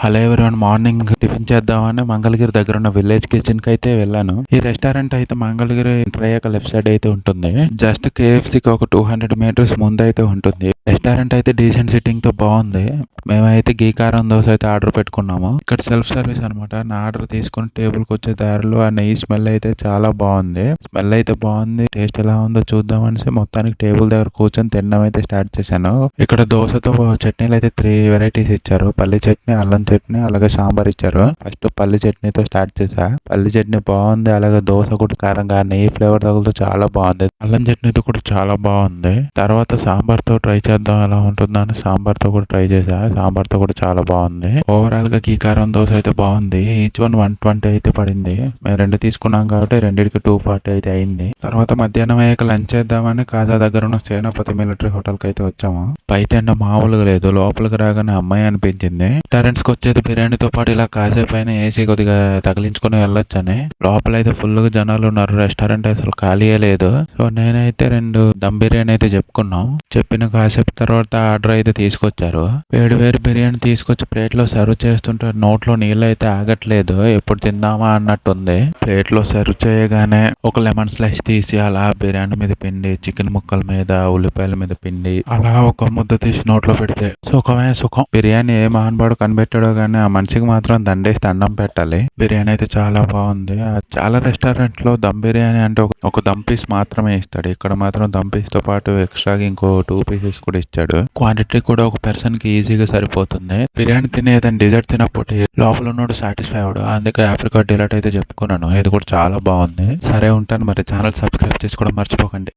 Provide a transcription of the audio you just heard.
Hello everyone, morning tiffin చేద్దామని మంగళగిరి దగ్గర ఉన్న విలేజ్ కిచెన్ కి అయితే వెళ్ళాను. ఈ రెస్టారెంట్ అయితే మంగళగిరి ఎంటర్ అయ్యాక లెఫ్ట్ సైడ్ అయితే ఉంటుంది. జస్ట్ కేఎఫ్సీకి ఒక 200 మీటర్స్ ముందు అయితే ఉంటుంది. రెస్టారెంట్ అయితే డీసెంట్ సిట్టింగ్ తో బాగుంది. మేమైతే గీ కారం దోశ అయితే ఆర్డర్ పెట్టుకున్నాము. ఇక్కడ సెల్ఫ్ సర్వీస్ అనమాట. నా ఆర్డర్ తీసుకుని టేబుల్ కి వచ్చే దారిలో ఆ నెయ్యి స్మెల్ అయితే చాలా బాగుంది. స్మెల్ అయితే బాగుంది. టేస్ట్ ఎలా ఉందో చూద్దామనేసి మొత్తానికి టేబుల్ దగ్గర కూర్చొని తినడం అయితే స్టార్ట్ చేశాను. ఇక్కడ దోశతో చట్నీలు అయితే 3 వెరైటీస్ ఇచ్చారు. పల్లి చట్నీ, అల్లం చట్నీ, అలాగే సాంబార్ ఇచ్చారు. ఫస్ట్ పల్లి చట్నీతో స్టార్ట్ చేశా. పల్లి చట్నీ బాగుంది. అలాగే దోశ కూడా కారంగా నెయ్యి ఫ్లేవర్ తగులుతూ చాలా బాగుంది. అల్లం చట్నీతో కూడా చాలా బాగుంది. తర్వాత సాంబార్ తో ట్రై చేద్దాం ఎలా ఉంటుందా అని సాంబార్ తో కూడా ట్రై చేశా. సాంబార్ తో కూడా చాలా బాగుంది. ఓవరాల్ గా ఈ కారం దోశ అయితే బాగుంది. ఈచ్ వన్ 120 అయితే పడింది. మేము 2 తీసుకున్నాం కాబట్టి రెండింటికి 240 అయితే అయింది. తర్వాత మధ్యాహ్నం అయ్యాక లంచ్ చేద్దామని కాజా దగ్గర ఉన్న సేనాపతి మిలిటరీ హోటల్ కి అయితే వచ్చాము. బయట ఎండ మామూలుగా లేదు. లోపలికి రాగానే అమ్మాయి అనిపించింది. రెస్టారెంట్స్ కి వచ్చేది బిర్యానీతో పాటు ఇలా కాసేపు అయినా ఏసీ కొద్దిగా తగిలించుకుని వెళ్ళొచ్చని. లోపల అయితే ఫుల్ గా జనాలు ఉన్నారు. రెస్టారెంట్ అసలు ఖాళీయే లేదు. సో నేనైతే 2 దమ్ బిర్యానీ అయితే చెప్పుకున్నాం. చెప్పిన కాసేపు తర్వాత ఆర్డర్ అయితే తీసుకొచ్చారు. వేడి వేడి బిర్యానీ తీసుకొచ్చి ప్లేట్ లో సర్వ్ చేస్తుంటే నోట్లో నీళ్ళు అయితే ఆగట్లేదు. ఎప్పుడు తిందామా అన్నట్టుంది. ప్లేట్ లో సర్వ్ చేయగానే ఒక లెమన్ స్లైస్ తీసి అలా బిర్యానీ మీద పిండి, చికెన్ ముక్కల మీద, ఉల్లిపాయల మీద పిండి అలా ఒక ముద్ద తీసి నోట్లో పెడితే సుఖమే సుఖం. బిర్యానీ ఏ మహానుభావుడు కనిపెట్టాడో గానీ ఆ మనిషికి మాత్రం దండేసి దండం పెట్టాలి. బిర్యానీ అయితే చాలా బాగుంది. చాలా రెస్టారెంట్ లో దమ్ బిర్యానీ అంటే ఒక దమ్ పీస్ మాత్రమే ఇస్తాడు. ఇక్కడ మాత్రం దమ్ పీస్ తో పాటు ఎక్స్ట్రాగా ఇంకో 2 పీసెస్ కూడా ఇచ్చాడు. క్వాంటిటీ కూడా ఒక పర్సన్ కి ఈజీగా సరిపోతుంది. బిర్యానీ తినేదని డిజర్ట్ తినకపోతే లోపల ఉన్నోడు సాటిస్ఫై అవడు. అందుకే ఆప్రికాట్ డిలైట్ అయితే చెప్పుకున్నాను. ఇది కూడా చాలా బాగుంది. సరే ఉంటాను మరి. ఛానల్ సబ్స్క్రైబ్ చేసుకోవడం మర్చిపోకండి.